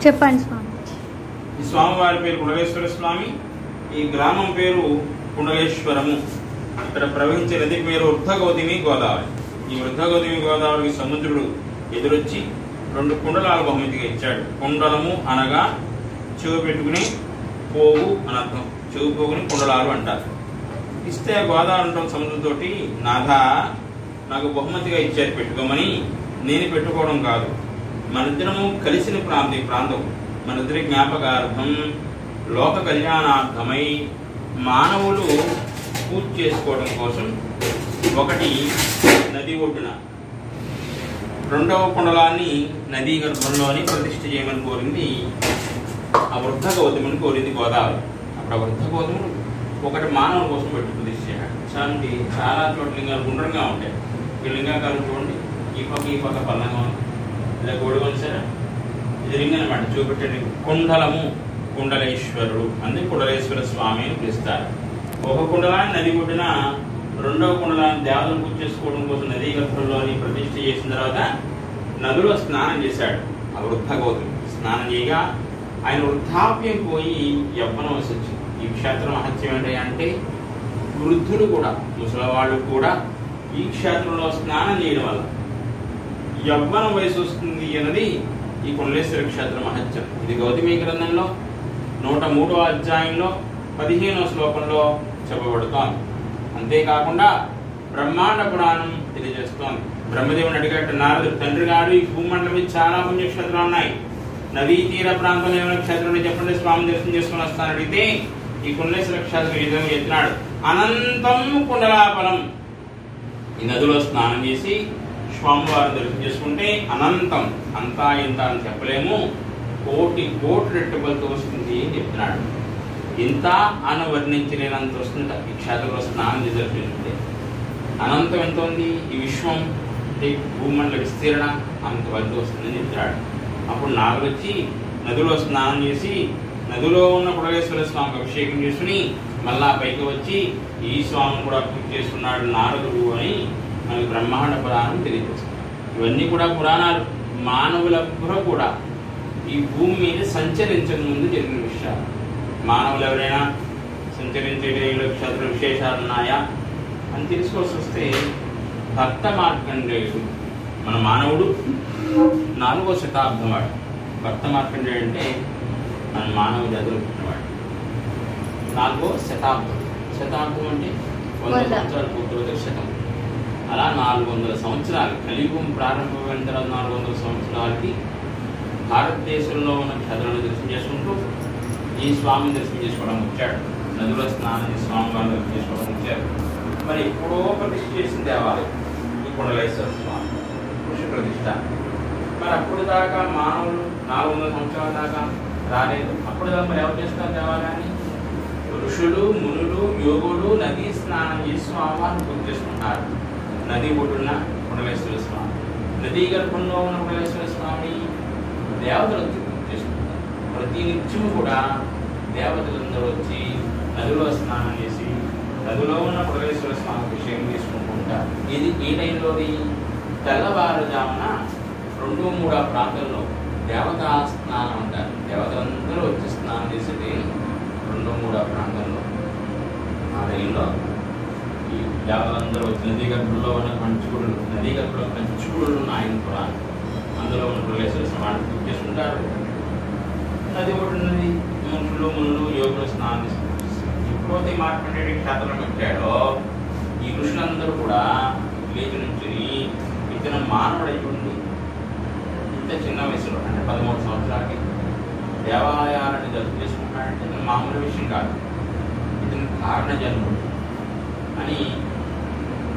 చెప్పండి స్వామి. ఈ స్వామివారి పేరు కుండలేశ్వర స్వామి. ఈ గ్రామం పేరు కుండలేశ్వరము. ఇక్కడ ప్రవహించే నది పేరు వృద్ధగౌతమి గోదావరి. ఈ వృద్ధగౌతమి గోదావరికి సముద్రుడు ఎదురొచ్చి 2 కుండలాలు బహుమతిగా ఇచ్చాడు. కుండలము అనగా చెవు పెట్టుకుని పోగు అనర్థం. చెవు పోగుని కుండలాలు అంటారు. ఇస్తే గోదావరి అంటాం సముద్రంతోటి, నాథా నాకు బహుమతిగా ఇచ్చారు పెట్టుకోమని. నేను పెట్టుకోవడం కాదు, మనిద్దరము కలిసిన ప్రాంతం మనిద్దరి జ్ఞాపకార్థం, లోక కళ్యాణార్థమై మానవులు పూజ చేసుకోవడం కోసం ఒకటి నది ఒడ్డున, 2వ కుండలాన్ని నదీ గర్భంలోని ప్రతిష్ఠ చేయమని కోరింది ఆ వృద్ధ గౌతముని కోరింది గోదావరి. అప్పుడు ఆ వృద్ధ గౌతముడు ఒకటి మానవుల కోసం పెట్టి ప్రతిష్ఠ చేయాలి. చాలా చోట్ల లింగాలు గుండ్రంగా ఉంటాయి. ఈ లింగాకారం చూడండి, ఈ పక్క పల్లంగా ఉంది, ఇలా గోడు కొనిసారా, ఇది లింగం అన్నమాట. చూపెట్టండి కుండలము, కుండలేశ్వరుడు, అందుకే కుండలేశ్వర స్వామి అని పిలుస్తారు. ఒక కుండలాన్ని నది ఒడ్డున, 2వ కుండలాన్ని దేవతను పూజ చేసుకోవడం కోసం నదీ గర్భంలోని ప్రతిష్ఠ చేసిన తర్వాత నదిలో స్నానం చేశాడు ఆ వృద్ధ గౌతమి. స్నానం చేయగా ఆయన వృద్ధాప్యం పోయి యవ్వనం వచ్చింది. ఈ క్షేత్రం మహత్యం ఏంటంటే వృద్ధులు కూడా, ముసలివాళ్ళు కూడా ఈ క్షేత్రంలో స్నానం చేయడం వల్ల యవ్వనం వయసు వస్తుంది అన్నది ఈ కుండలేశ్వర క్షేత్ర మహత్యం. ఇది గౌతమి గ్రంథంలో 103వ అధ్యాయంలో 15వ శ్లోకంలో చెప్పబడుతోంది. అంతేకాకుండా బ్రహ్మాండ పురాణం తెలియజేస్తోంది. బ్రహ్మదేవుని అడిగట్టు నారదుడు, తండ్రి గారు ఈ భూమండలం మీద చాలా పుణ్యక్షేత్రాలు ఉన్నాయి, నదీ తీర ప్రాంతంలో ఏమైనా క్షేత్రంలో చెప్పండి, స్వామి దర్శనం చేసుకుని వస్తాను అడిగితే ఈ కుండలేశ్వర క్షేత్రం ఈ విధంగా చెప్తున్నాడు. అనంతం కుండలాఫలం. ఈ నదిలో స్నానం చేసి స్వామివారిని దర్శనం చేసుకుంటే అనంతం, అంతా ఇంత అని చెప్పలేము, కోటి రెట్టు ఫలితం వస్తుంది అని చెప్తున్నాడు. ఇంత అని వర్ణించలేనంత వస్తుంట ఈ క్షేత్రంలో స్నానం చేసి దర్శించుకుంటే. అనంతం ఎంత ఉంది, ఈ విశ్వం అంటే భూమండల విస్తీరణ అంత ఫలితం వస్తుందని చెప్తున్నాడు. అప్పుడు నారదుడు వచ్చి నదిలో స్నానం చేసి నదిలో ఉన్న కుండలేశ్వర స్వామికి అభిషేకం చేసుకుని మళ్ళా పైకి వచ్చి ఈ స్వామిని కూడా పూజ చేసుకున్నాడు నారదుడు అని మనకి బ్రహ్మాండ పురాణం తెలియజేస్తుంది. ఇవన్నీ కూడా పురాణాలు. మానవులందరూ కూడా ఈ భూమి మీద సంచరించక ముందు జరిగిన విషయాలు. మానవులు ఎవరైనా సంచరించే క్షేత్ర విశేషాలు ఉన్నాయా అని తెలుసుకోవాల్సి వస్తే భక్త మార్కండేయుడు, మన మానవుడు 4వ శతాబ్దం వాడు. భక్త మార్కండేయుడు అంటే మన మానవ జాతిలో పుట్టినవాడు. 4వ శతాబ్దం. శతాబ్దం అంటే 100 సంవత్సరాలు పూర్తి శతం. అలా 400 సంవత్సరాలు కలియుగం ప్రారంభమైన తర్వాత 400 సంవత్సరాలకి భారతదేశంలో ఉన్న క్షేత్రాలను దర్శనం చేసుకుంటూ ఈ స్వామిని దర్శనం చేసుకోవడం వచ్చాడు. నదిలో స్నానం చేసి స్వామివారిని దర్శనం చేసుకోవడం వచ్చారు. మరి ఎప్పుడో ప్రతిష్ఠ చేసిన దేవాలయం ఈ కుండలేశ్వర స్వామి ఋషి ప్రతిష్ఠ. మరి అప్పుడు దాకా మానవులు 400 సంవత్సరాల దాకా రాలేదు. అప్పుడు దాకా మరి ఎవరు చేస్తారు దేవాలయాన్ని? ఋషులు, మునులు, యోగులు నదీ స్నానం చేసి స్వామివారిని పూజ చేసుకుంటారు. నది ఒడ్డున కుండలేశ్వర స్వామి, నదీ గర్భంలో ఉన్న కుండలేశ్వర స్వామి దేవతలు పూజ చేసుకుంటారు. ప్రతి నిత్యము కూడా దేవతలందరూ వచ్చి నదిలో స్నానం చేసి నదిలో ఉన్న కుండలేశ్వర స్వామి అభిషేకం చేసుకుంటూ ఉంటారు. ఇది ఈ టైంలోది తెల్లవారుజామున 2-3 ప్రాంతంలో దేవతా స్నానం అంటారు. దేవతలందరూ వచ్చి స్నానం చేసేది 2-3 ప్రాంతంలో. ఆ టైంలో ఈ దేవతలందరూ వచ్చి నదీ గర్భంలో ఉన్న పంచుకుడులు, నదీ గర్భంలో పంచుకుడులు ఆయన కూడా అందులో ఉన్న కుండలేశ్వర స్వామిని పూజ చేసుకుంటారు. నది ఒడ్డున్నది మనుషులు, మునులు, యోగులు స్నానం చేసుకుంటారు. ఎప్పుడైతే మార్కండేయుడి క్షేత్రం వచ్చాడో ఈ ఋషులందరూ కూడా లేచి నుంచి ఇతను మానవుడు అయిపోయింది. ఇంత చిన్న వయసులో అంటే 13 సంవత్సరాలకి దేవాలయాలని దర్శనం చేసుకుంటాడంటే ఇతను మామూలు విషయం కాదు. ఇతను కారణ జన్ముడు అని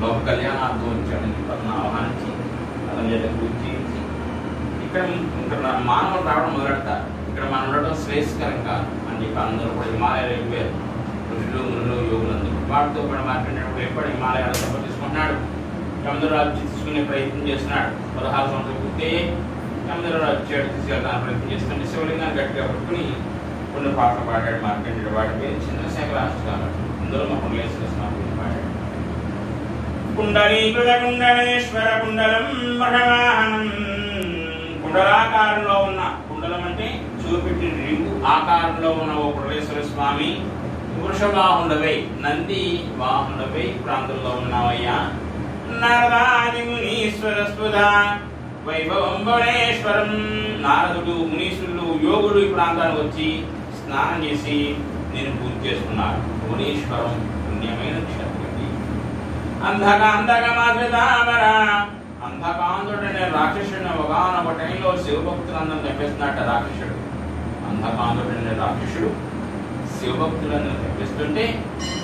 లోక కళ్యాణార్థం వచ్చాడని అతను ఆహ్వానించి అతని చేత పూజ చేయించి ఇక్కడ మానవులు రావడం మొదలెడతారు. ఇక్కడ మనం ఉండడం శ్రేయస్కరం కాదు అని చెప్పి అందరూ కూడా హిమాలయాలు వెళ్ళిపోయారు. ఋషులు, మునులు, యోగులందరూ వాటితో పాటు మాట్లాడినప్పుడు ఎప్పుడు హిమాలయాలు సంపర్కించుకుంటున్నాడు. యమధర్మరాజు తీసుకునే ప్రయత్నం చేస్తున్నాడు. 16 సంవత్సరాలు పూర్తి యమధర్మరాజు తీసుకెళ్తాను ప్రయత్నం చేస్తుంటే శివలింగాన్ని గట్టిగా పట్టుకుని కొన్ని పాటలు పాడాడు మార్కండేయుడు. వాటి పేరు చంద్రశేఖర అష్టకాలు. అందులో మా కుండలేశ్వర స్వామి పాడాడు. కుండలీకృత కుండలేశ్వర కుండలం మఠవాహనం కుండలాకారంలో ఉన్న, కుండలం అంటే చూపెట్టిన రింగు ఆకారంలో ఉన్న ఓ పుండరేశ్వర స్వామి, వృషభాహుండవై నంది వాహుండవై ప్రాంతంలో ఉన్నావయ్యా. నారదాది మునీశ్వర స్పృధా వైభవం భువనేశ్వరం. నారదుడు, మునీశ్వరులు, యోగులు ఈ ప్రాంతానికి వచ్చి స్నానం చేసి నేను పూజ చేసుకున్నారు. భువనేశ్వరం పుణ్యమైన క్షేత్రం. అంధకాంధకమధృతామర, అంధకాంధుడనే రాక్షసుడిని ఒకనొక టైంలో శివభక్తులందరూ తెప్పిస్తున్నట్ట రాక్షసుడు. అంధకాంధుడనే రాక్షసుడు శివభక్తులను తెప్పిస్తుంటే,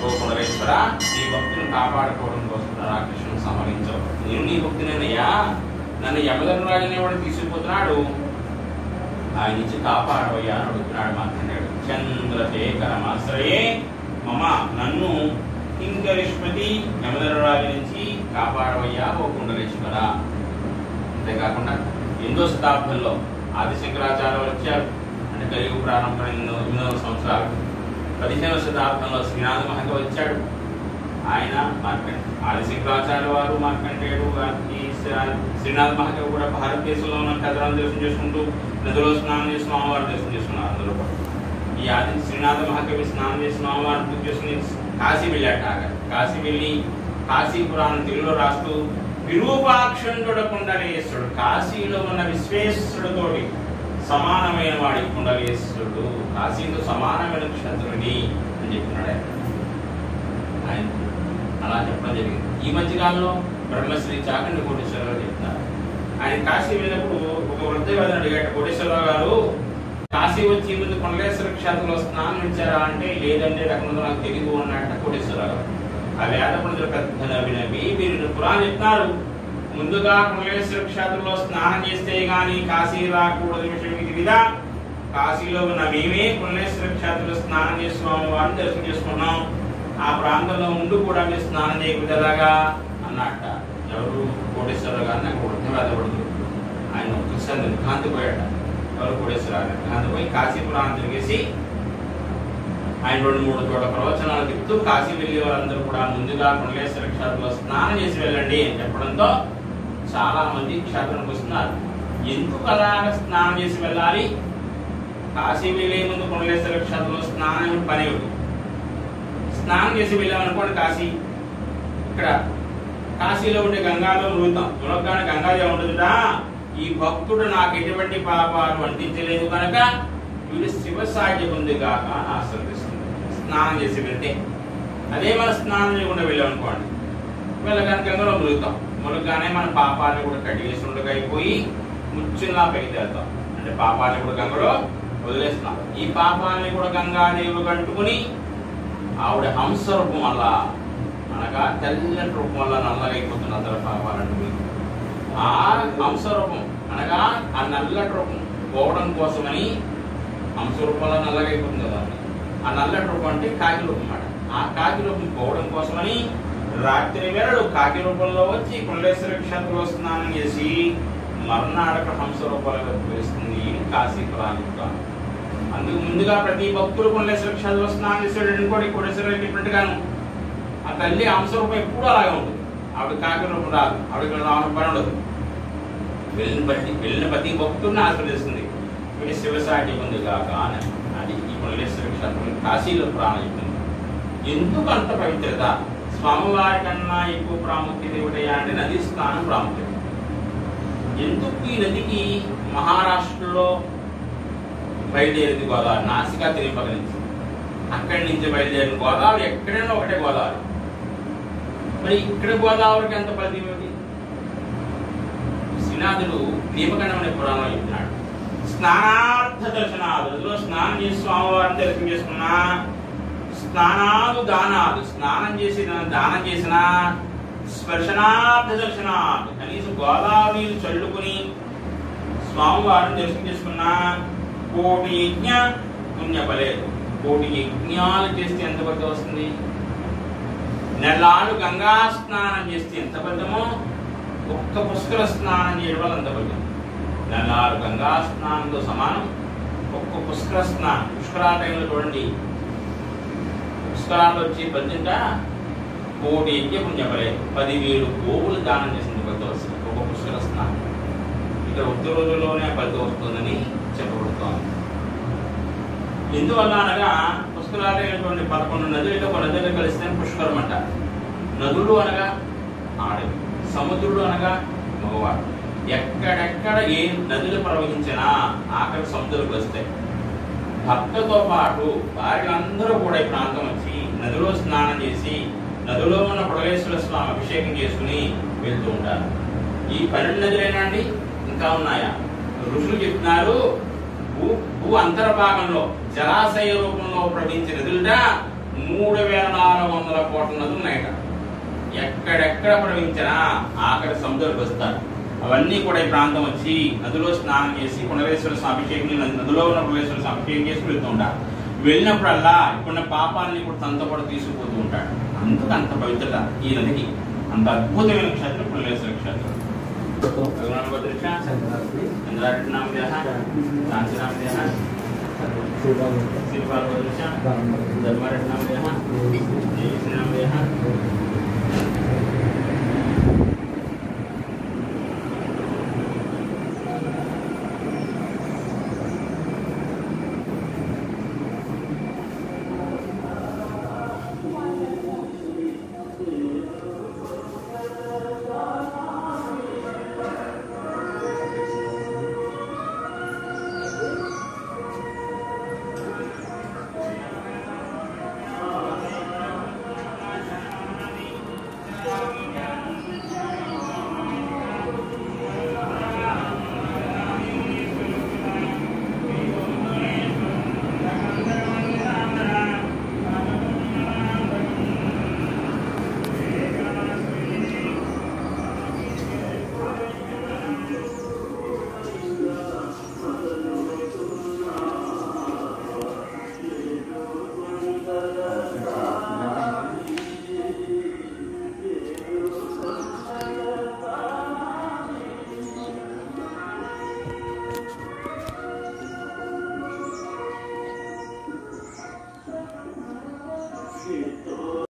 ఓ పునరేశ్వర, నీ భక్తులను కాపాడుకోవడం కోసం రాక్షసుని సంహరించావు. నేను నీ భక్తునేనయ్యా, నన్ను యమధర్మరాజుని కూడా తీసుకుపోతున్నాడు, ఆయన నుంచి కాపాడవయ్యా అని అడుగుతున్నాడు మార్కండేయుడు. చంద్రశేఖరమాశ్రయే మమ, నన్ను కింకరిష్మతి యమధర్మరాజు నుంచి కాపాడవయ్యా ఓ పుండరేశ్వర. అంతేకాకుండా 8వ శతాబ్దంలో ఆదిశంకరాచార్యులు వచ్చారు. అంటే కలియుగ ప్రారంభమైన 800 సంవత్సరాలు. 15వ శతాబ్దంలో శ్రీనాథ మహర్షి వచ్చాడు. ఆయన ఆదిశంకరాచార్య వారు, మార్కండేయుడు, శ్రీనాథ మహర్షి కూడా భారతదేశంలో ఉన్న కథలను దర్శనం చేసుకుంటూ నదిలో స్నానం చేసి స్వామివారు దర్శనం చేసుకున్నారు. అందులో ఈ ఆది శ్రీనాథ మహాకవి స్నానం చేసి స్వామివారు పూజ చేసుకుని కాశీ వెళ్ళాట. కాశీ వెళ్ళి కాశీ పురాణం తెలుగులో రాస్తూ విరూపాక్షుండు కుండలేశ్వరుడు, కాశీలో ఉన్న విశ్వేశ్వరుడితోటి సమానమైన వాడి కుండలేశ్వరుడు, కాశీతో సమానమైన క్షత్రుడి అని చెప్తున్నాడు ఆయన. అలా చెప్పడం జరిగింది. ఈ మధ్యకాలంలో బ్రహ్మశ్రీ చాకండి కోటేశ్వరరావు చెప్తున్నారు. ఆయన కాశీ వెళ్ళినప్పుడు ఒక వృద్ధవాదిని అడిగాడు, కోటేశ్వరరావు గారు కాశీ వచ్చి ముందు కుండలేశ్వర క్షేత్రంలో స్నానం ఇచ్చారా అంటే, లేదంటే అక్కడ నాకు తెలియదు అన్నట్ట కోటేశ్వరరావు గారు. ఆ వేద పండితులు పెద్ద నవ్వి మీరు పురాణం చెప్తున్నారు, ముందుగా కుండలేశ్వర క్షేత్రంలో స్నానం చేస్తే గానీ కాశీ రాకూడదు విషయం ఇది విధా. కాశీలో ఉన్న మేమే కుండలేశ్వర క్షేత్రంలో స్నానం చేసి స్వామివారిని దర్శనం చేసుకున్నాం, ఆ ప్రాంతంలో ఉండి కూడా మీరు స్నానం చేయకూడదాగా అన్నట్ట. ఎవరు? కోటేశ్వరరావు గారిని అక్కడ వృద్ధవాదపడుతుంది. ఆయన ఒకసారి నిర్భాంతి పోయాట. ఎవరు? కోటేశ్వరరావు నిర్భాంతి పోయి కాశీ పురాణం తిరిగేసి ఆయన 2-3 చోట్ల ప్రవచనాలు చెప్తూ కాశీ వెళ్ళే వాళ్ళందరూ కూడా ముందుగా కుండలేశ్వర క్షేత్రంలో స్నానం చేసి వెళ్ళండి అని చెప్పడంతో చాలా మంది క్షేత్రానికి వస్తున్నారు. ఎందుకు అలాగ స్నానం చేసి వెళ్ళాలి? కాశీ వెళ్ళే ముందు కుండలేశ్వర క్షేత్రంలో స్నానం పని ఉంది. స్నానం చేసి వెళ్ళామనుకోండి కాశీ, ఇక్కడ కాశీలో ఉండే గంగాలో మునుగుతాం. మునగ్గానే గంగాదేవి ఉంటుందా, ఈ భక్తుడు నాకు ఎటువంటి పాపాలు అంటించలేదు కనుక వీడు శివసాధ్యం ఉంది కాక ఆశ్రదిస్తుంది. స్నానం చేసి వెళ్తే అదే మన స్నానం చేయకుండా వెళ్ళామనుకోండి, వెళ్ళగానే గంగలో మునుగుతాం. మునగ్గానే మన పాపాలను కూడా కడిగేసి ఉండగా అయిపోయి ముచ్చులా పైకి వెళ్తాం. అంటే పాపాలను కూడా గంగలో వదిలేస్తున్నాం. ఈ పాపాలని కూడా గంగాదేవులు కంటుకుని ఆవిడ హంస రూపం వల్ల, అనగా తెల్లటి రూపం వల్ల నల్లగైపోతున్న అందరి పాపాలంటూ ఆ హంస రూపం అనగా ఆ నల్లటి రూపం పోవడం కోసమని, హంస రూపంలో నల్లగైపోతుంది కదా, ఆ నల్లటి రూపం అంటే కాకి రూపం అన్నమాట. ఆ కాకి రూపం పోవడం కోసమని రాత్రి వేళలు కాకి రూపంలో వచ్చి కుండలేశ్వర క్షేత్రంలో స్నానం చేసి మర్నాడక హంస రూపాలుగా వేస్తుంది కాశీ పురాణిక. అందుకు ముందుగా ప్రతి భక్తులు కుండలేశ్వర క్షేత్రంలో స్నానం చేసాడు అనుకోండి, కోటేశ్వర డిఫరెంట్ గాను ఆ తల్లి హంస రూపం ఎప్పుడు అలాగే ఉంటుంది. ఆవిడ కాకి రూపం రాదు, ఆవిడ రావడం పని ఉండదు. వెళ్ళిన ప్రతి భక్తుడిని ఆశ్రయిస్తుంది. వీడి శివసాటి ఉంది కాక అని అది ఈ కుండలేశ్వర క్షేత్రం కాశీలో పురాణం చెప్తుంది. ఎందుకు అంత పవిత్రత? స్వామివారి కన్నా ఎక్కువ ప్రాముఖ్యత ఏమిటయ్యా అంటే నది స్నానం ప్రాముఖ్యత. ఎందుకు ఈ నదికి మహారాష్ట్రలో బయలుదేరింది గోదావరి, నాసికా తిరుపతి నుంచి, అక్కడి నుంచి బయలుదేరిన గోదావరి ఎక్కడైనా ఒకటే గోదావరి. మరి ఇక్కడ గోదావరికి ఎంత పరిధి ఏమిటి? శ్రీనాథుడు దీపకండం అనే పురాణం చెప్తున్నాడు. స్నానార్థ దర్శనాలు, నదిలో స్నానం చేసి స్వామివారిని దర్శనం చేసుకున్నా, స్నానాలు దానాలు, స్నానం చేసి దానం చేసిన, స్పర్శనార్థ దర్శనాలు, కనీసం గోదావరి చల్లుకుని స్వామివారిని దర్శనం చేసుకున్నా 1,000,000 యజ్ఞ పుణ్యఫలేదు. 1,000,000 యజ్ఞాలు చేస్తే ఎంత ఫలితం వస్తుంది? నెలాలు గంగా స్నానం చేస్తే ఎంత ఫలితమో ఒక్క పుష్కర స్నానం చేయడం వల్ల అంత ఫలితం. నెలాలు గంగా స్నానంతో సమానం ఒక్క పుష్కర స్నానం. పుష్కరాల టైంలో చూడండి, పుష్కరాలు వచ్చి పద్యంట 1,000,000 యజ్ఞ పుణ్యఫలేదు. 10,000 గోవులు దానం చేసిన ఫలితం వస్తుంది ఒక పుష్కర స్నానం. ఇక్కడ ఉత్తర రోజుల్లోనే ఫలితం వస్తుందని చెప్పబడుతోంది. ఎందువల్ల అనగా పుష్కరాలైనటువంటి 11 నదులు ఒక నదులు కలిస్తే పుష్కరం అంట. నదులు అనగా ఆడవి, సముద్రుడు అనగా మగవాడు. ఎక్కడెక్కడ ఏ నదులు ప్రవహించినా ఆఖరి సముద్రులకు వస్తాయి. భక్తతో పాటు వారిలందరూ కూడా ఈ ప్రాంతం వచ్చి నదిలో స్నానం చేసి నదిలో ఉన్న పుడగేశ్వర స్వామి అభిషేకం చేసుకుని వెళ్తూ ఉంటారు. ఈ 12 నదులేనా అండి, ఇంకా ఉన్నాయా? ఋషులు చెప్తున్నారు, భూ అంతర్భాగంలో జలాశయ రూపంలో ప్రవహించే నదులుట 3400 కోట్ల నదులు ఉన్నాయట. ఎక్కడెక్కడ ప్రవహించినా ఆఖరి సముద్రాలకు వస్తారు. అవన్నీ కూడా ఈ ప్రాంతం వచ్చి నదిలో స్నానం చేసి పునరేశ్వర స్వామి అభిషేకం, నదిలో ఉన్న పునరేశ్వర స్వామి అభిషేకం చేసి వెళ్తూ ఉంటారు. వెళ్ళినప్పుడల్లా ఇప్పుడున్న పాపాలని కూడా తనతో కూడా తీసుకుపోతూ ఉంటాడు. అంత పవిత్రత ఈ నదికి. అంత అద్భుతమైన క్షేత్రం పునరేశ్వర క్షేత్రం.